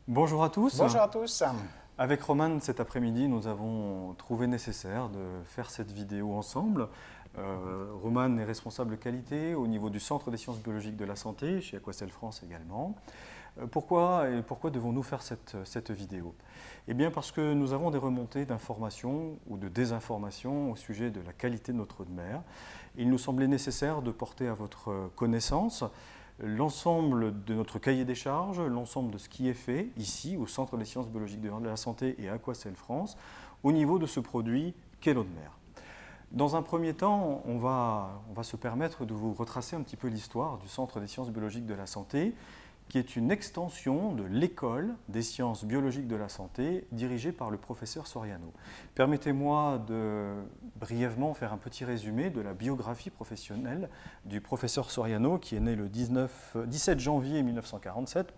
Bonjour à tous. Bonjour à tous. Avec Roman, cet après-midi, nous avons trouvé nécessaire de faire cette vidéo ensemble. Roman est responsable qualité au niveau du Centre des sciences biologiques de la santé, chez Aquacel France également. Pourquoi devons-nous faire cette vidéo? Eh bien parce que nous avons des remontées d'informations ou de désinformations au sujet de la qualité de notre eau de mer. Il nous semblait nécessaire de porter à votre connaissance l'ensemble de notre cahier des charges, l'ensemble de ce qui est fait ici au Centre des sciences biologiques de la santé et Aquacel France au niveau de ce produit qu'est l'eau de mer. Dans un premier temps, on va se permettre de vous retracer un petit peu l'histoire du Centre des sciences biologiques de la santé, qui est une extension de l'école des sciences biologiques de la santé dirigée par le professeur Soriano. Permettez-moi de brièvement faire un petit résumé de la biographie professionnelle du professeur Soriano, qui est né le 17 janvier 1947,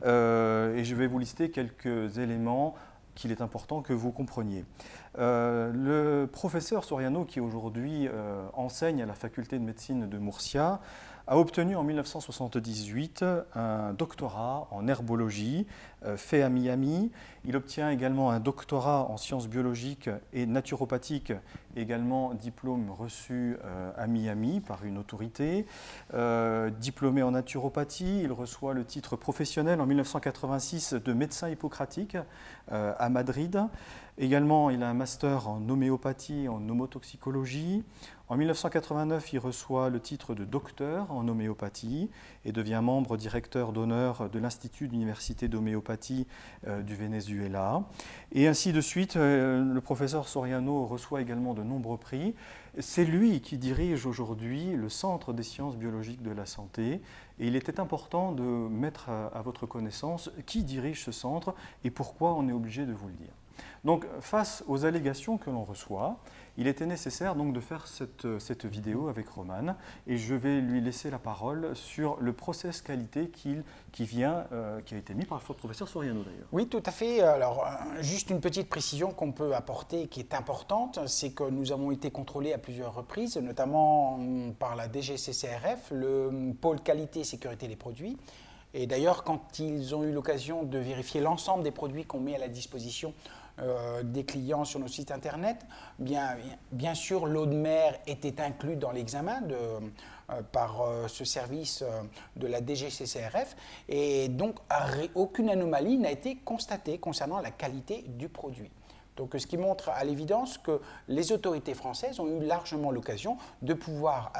et je vais vous lister quelques éléments qu'il est important que vous compreniez. Le professeur Soriano, qui aujourd'hui enseigne à la faculté de médecine de Murcia, a obtenu en 1978 un doctorat en herbologie fait à Miami. Il obtient également un doctorat en sciences biologiques et naturopathiques, également diplôme reçu à Miami par une autorité. Diplômé en naturopathie, il reçoit le titre professionnel en 1986 de médecin hippocratique à Madrid. Également, il a un master en homéopathie, en homotoxicologie. En 1989, il reçoit le titre de docteur en homéopathie et devient membre directeur d'honneur de l'Institut d'université d'homéopathie du Venezuela. Et ainsi de suite, le professeur Soriano reçoit également de nombreux prix. C'est lui qui dirige aujourd'hui le Centre des sciences biologiques de la santé. Et il était important de mettre à votre connaissance qui dirige ce centre et pourquoi on est obligé de vous le dire. Donc, face aux allégations que l'on reçoit, il était nécessaire donc de faire cette vidéo avec Roman et je vais lui laisser la parole sur le process qualité qui a été mis par le professeur Soriano d'ailleurs. Oui, tout à fait. Alors, juste une petite précision qu'on peut apporter qui est importante, c'est que nous avons été contrôlés à plusieurs reprises, notamment par la DGCCRF, le pôle qualité et sécurité des produits. Et d'ailleurs, quand ils ont eu l'occasion de vérifier l'ensemble des produits qu'on met à la disposition des clients sur nos sites internet, bien sûr, l'eau de mer était inclue dans l'examen par ce service de la DGCCRF et donc aucune anomalie n'a été constatée concernant la qualité du produit. Donc, ce qui montre à l'évidence que les autorités françaises ont eu largement l'occasion de pouvoir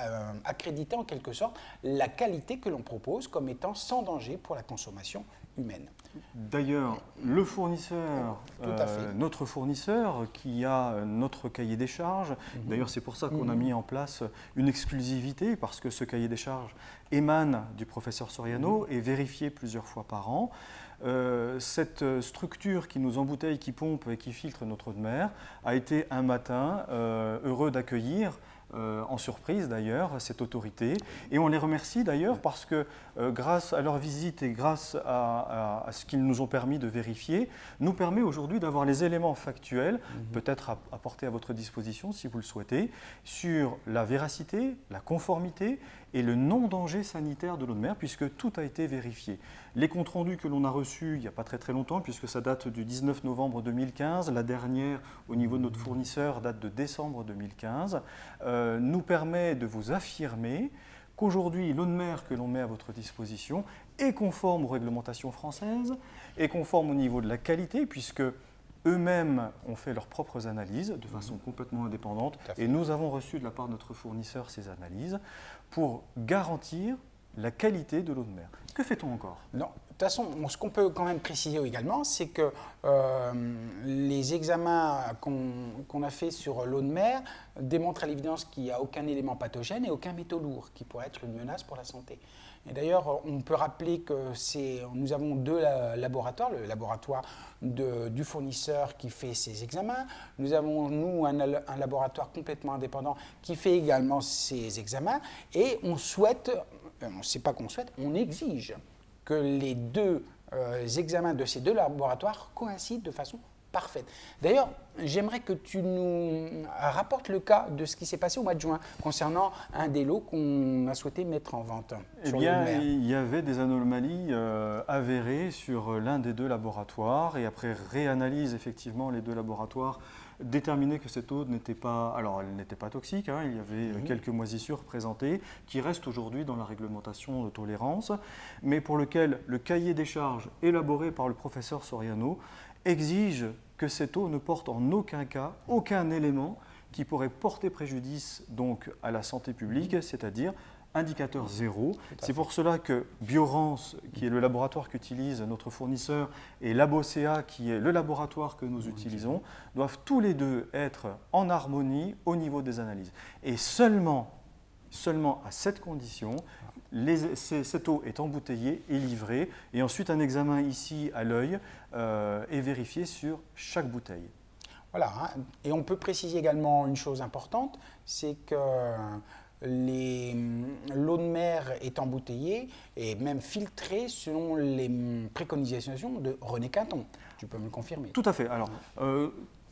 accréditer en quelque sorte la qualité que l'on propose comme étant sans danger pour la consommation humaine. D'ailleurs, le fournisseur, notre fournisseur qui a notre cahier des charges, d'ailleurs c'est pour ça qu'on a mis en place une exclusivité parce que ce cahier des charges émane du professeur Soriano et vérifié plusieurs fois par an. Cette structure qui nous embouteille, qui pompe et qui filtre notre eau de mer a été un matin heureux d'accueillir en surprise d'ailleurs cette autorité et on les remercie d'ailleurs parce que grâce à leur visite et grâce à ce qu'ils nous ont permis de vérifier, nous permet aujourd'hui d'avoir les éléments factuels, peut-être à porter à votre disposition si vous le souhaitez, sur la véracité, la conformité et le non-danger sanitaire de l'eau de mer puisque tout a été vérifié. Les comptes rendus que l'on a reçus il n'y a pas très longtemps puisque ça date du 19 novembre 2015, la dernière au niveau de notre fournisseur date de décembre 2015, nous permet de vous affirmer qu'aujourd'hui, l'eau de mer que l'on met à votre disposition est conforme aux réglementations françaises, est conforme au niveau de la qualité, puisque eux-mêmes ont fait leurs propres analyses de façon complètement indépendante, et nous avons reçu de la part de notre fournisseur ces analyses pour garantir la qualité de l'eau de mer. Que fait-on encore? Non, de toute façon, ce qu'on peut quand même préciser également, c'est que les examens qu'on a fait sur l'eau de mer démontrent à l'évidence qu'il n'y a aucun élément pathogène et aucun métaux lourd qui pourrait être une menace pour la santé. Et d'ailleurs, on peut rappeler que nous avons deux laboratoires, le laboratoire du fournisseur qui fait ces examens. Nous avons, nous, un laboratoire complètement indépendant qui fait également ces examens. Et on souhaite, c'est pas qu'on souhaite, on exige que les deux examens de ces deux laboratoires coïncident de façon parfaite. D'ailleurs, j'aimerais que tu nous rapportes le cas de ce qui s'est passé au mois de juin concernant un des lots qu'on a souhaité mettre en vente. Eh bien, il y avait des anomalies avérées sur l'un des 2 laboratoires et après réanalyse effectivement les 2 laboratoires déterminer que cette eau n'était pas, alors elle n'était pas toxique, hein, il y avait quelques moisissures présentées qui restent aujourd'hui dans la réglementation de tolérance, mais pour lequel le cahier des charges élaboré par le professeur Soriano exige que cette eau ne porte en aucun cas aucun élément qui pourrait porter préjudice donc à la santé publique, c'est-à-dire indicateur 0. C'est pour cela que Biorance, qui est le laboratoire qu'utilise notre fournisseur, et Labocea, qui est le laboratoire que nous utilisons, doivent tous les 2 être en harmonie au niveau des analyses. Et seulement à cette condition, cette eau est embouteillée et livrée, et ensuite un examen ici à l'œil est vérifié sur chaque bouteille. Voilà, hein. Et on peut préciser également une chose importante, c'est que l'eau de mer est embouteillée et même filtrée selon les préconisations de René Quinton. Tu peux me le confirmer? Tout à fait. Alors,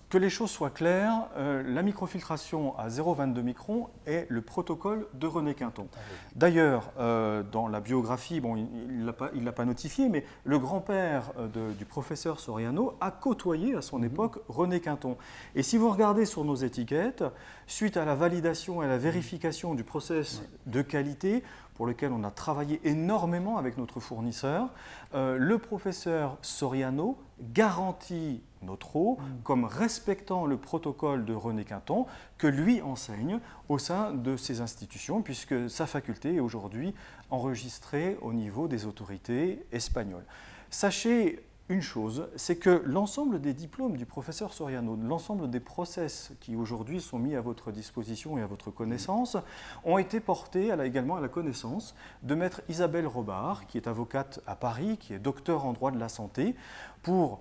que les choses soient claires, la microfiltration à 0,22 microns est le protocole de René Quinton. D'ailleurs, dans la biographie, bon, il ne l'a pas notifié, mais le grand-père du professeur Soriano a côtoyé à son époque René Quinton. Et si vous regardez sur nos étiquettes, suite à la validation et à la vérification du process de qualité, pour lequel on a travaillé énormément avec notre fournisseur, le professeur Soriano garantit notre eau comme respectant le protocole de René Quinton que lui enseigne au sein de ses institutions, puisque sa faculté est aujourd'hui enregistrée au niveau des autorités espagnoles. Sachez une chose, c'est que l'ensemble des diplômes du professeur Soriano, l'ensemble des process qui aujourd'hui sont mis à votre disposition et à votre connaissance, ont été portés également à la connaissance de maître Isabelle Robard, qui est avocate à Paris, qui est docteur en droit de la santé, pour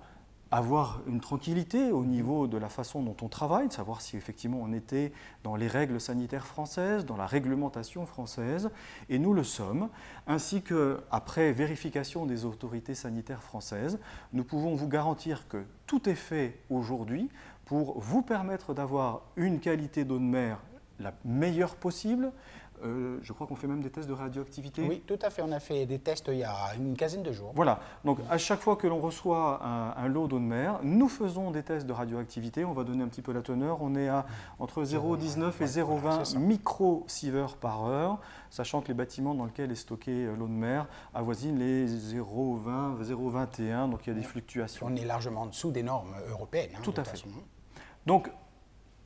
avoir une tranquillité au niveau de la façon dont on travaille, de savoir si effectivement on était dans les règles sanitaires françaises, dans la réglementation française, et nous le sommes, ainsi qu'après vérification des autorités sanitaires françaises, nous pouvons vous garantir que tout est fait aujourd'hui pour vous permettre d'avoir une qualité d'eau de mer la meilleure possible. Je crois qu'on fait même des tests de radioactivité. Oui, tout à fait. On a fait des tests il y a une quinzaine de jours. Voilà. Donc, à chaque fois que l'on reçoit un lot d'eau de mer, nous faisons des tests de radioactivité. On va donner un petit peu la teneur. On est à entre 0,19 et 0,20 microsieverts par heure, sachant que les bâtiments dans lesquels est stockée l'eau de mer avoisinent les 0,20, 0,21. Donc, il y a des fluctuations. On est largement en dessous des normes européennes. Hein, tout à fait. Donc,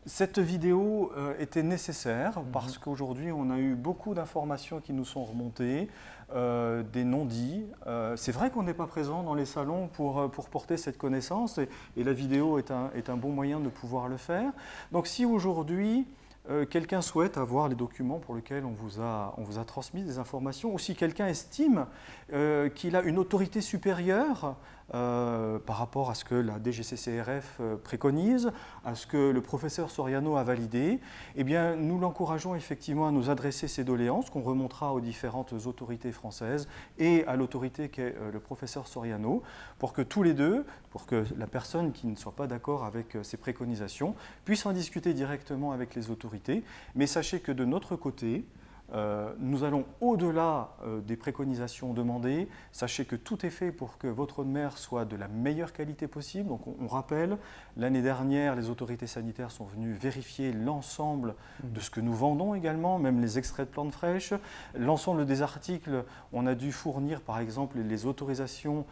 cette vidéo était nécessaire parce qu'aujourd'hui, on a eu beaucoup d'informations qui nous sont remontées, des non-dits. C'est vrai qu'on n'est pas présent dans les salons pour porter cette connaissance et la vidéo est un bon moyen de pouvoir le faire. Donc si aujourd'hui, quelqu'un souhaite avoir les documents pour lesquels on vous a transmis des informations, ou si quelqu'un estime qu'il a une autorité supérieure par rapport à ce que la DGCCRF préconise, à ce que le professeur Soriano a validé, eh bien, nous l'encourageons effectivement à nous adresser ces doléances qu'on remontera aux différentes autorités françaises et à l'autorité qu'est le professeur Soriano, pour que tous les deux, pour que la personne qui ne soit pas d'accord avec ces préconisations puisse en discuter directement avec les autorités. Mais sachez que de notre côté, nous allons au-delà des préconisations demandées. Sachez que tout est fait pour que votre eau de mer soit de la meilleure qualité possible. Donc on rappelle, l'année dernière, les autorités sanitaires sont venues vérifier l'ensemble de ce que nous vendons également, même les extraits de plantes fraîches. L'ensemble des articles, on a dû fournir par exemple les autorisations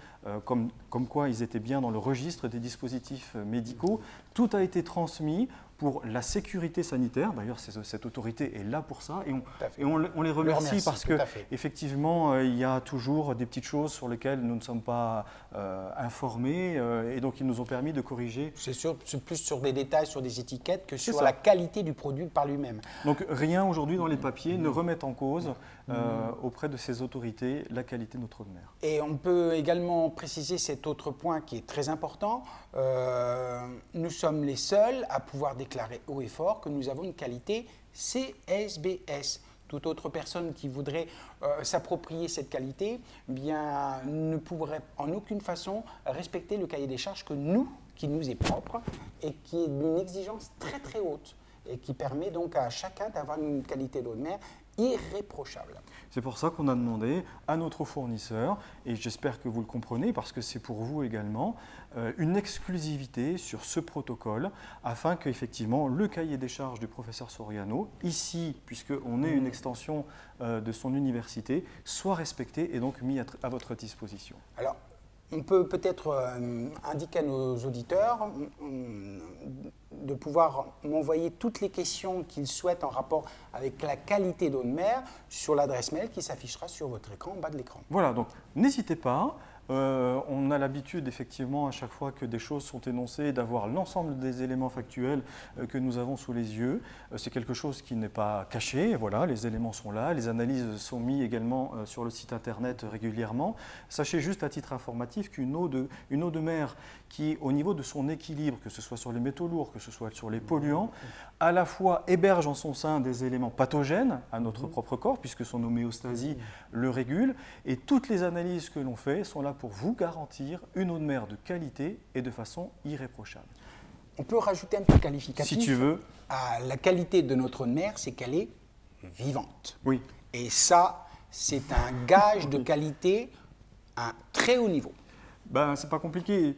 comme quoi ils étaient bien dans le registre des dispositifs médicaux. Tout a été transmis pour la sécurité sanitaire. D'ailleurs, cette autorité est là pour ça et on les remercie parce qu'effectivement, il y a toujours des petites choses sur lesquelles nous ne sommes pas informés et donc ils nous ont permis de corriger. C'est plus sur des détails, sur des étiquettes que sur la qualité du produit par lui-même. Donc rien aujourd'hui dans les papiers ne remet en cause auprès de ces autorités la qualité de notre eau de mer. Et on peut également préciser cet autre point qui est très important. Nous sommes les seuls à pouvoir déclarer haut et fort que nous avons une qualité CSBS. toute autre personne qui voudrait s'approprier cette qualité, bien, ne pourrait en aucune façon respecter le cahier des charges qui nous est propre et qui est d'une exigence très très haute et qui permet donc à chacun d'avoir une qualité d'eau de mer irréprochable. C'est pour ça qu'on a demandé à notre fournisseur, et j'espère que vous le comprenez parce que c'est pour vous également, une exclusivité sur ce protocole afin qu'effectivement le cahier des charges du professeur Soriano, ici, puisqu'on est une extension de son université, soit respecté et donc mis à votre disposition. Alors, on peut peut-être indiquer à nos auditeurs de pouvoir m'envoyer toutes les questions qu'ils souhaitent en rapport avec la qualité d'eau de mer sur l'adresse mail qui s'affichera sur votre écran, en bas de l'écran. Voilà, donc n'hésitez pas. On a l'habitude effectivement à chaque fois que des choses sont énoncées d'avoir l'ensemble des éléments factuels que nous avons sous les yeux. C'est quelque chose qui n'est pas caché, voilà, les éléments sont là, les analyses sont mises également sur le site internet régulièrement. Sachez juste à titre informatif qu'une eau de mer qui, au niveau de son équilibre, que ce soit sur les métaux lourds, que ce soit sur les polluants, à la fois héberge en son sein des éléments pathogènes à notre propre corps, puisque son homéostasie le régule, et toutes les analyses que l'on fait sont là pour vous garantir une eau de mer de qualité et de façon irréprochable. On peut rajouter un petit qualificatif. Si tu veux. À la qualité de notre eau de mer, c'est qu'elle est vivante. Oui. Et ça, c'est un gage de qualité à un très haut niveau. Ben, c'est pas compliqué.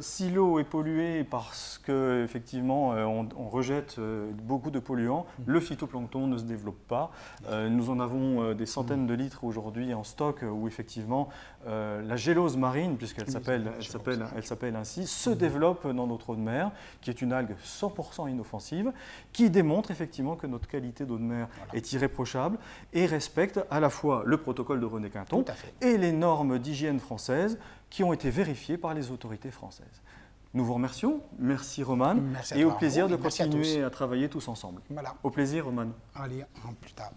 Si l'eau est polluée parce qu'effectivement on rejette beaucoup de polluants, le phytoplancton ne se développe pas. Nous en avons des centaines de litres aujourd'hui en stock où effectivement la gélose marine, puisqu'elle s'appelle ainsi, se développe dans notre eau de mer, qui est une algue 100% inoffensive, qui démontre effectivement que notre qualité d'eau de mer est irréprochable et respecte à la fois le protocole de René Quinton et les normes d'hygiène françaises qui ont été vérifiées par les autorités françaises. Nous vous remercions. Merci Roman. Merci à et toi, au plaisir de merci continuer à travailler tous ensemble. Voilà. Au plaisir Roman. Allez, à plus tard.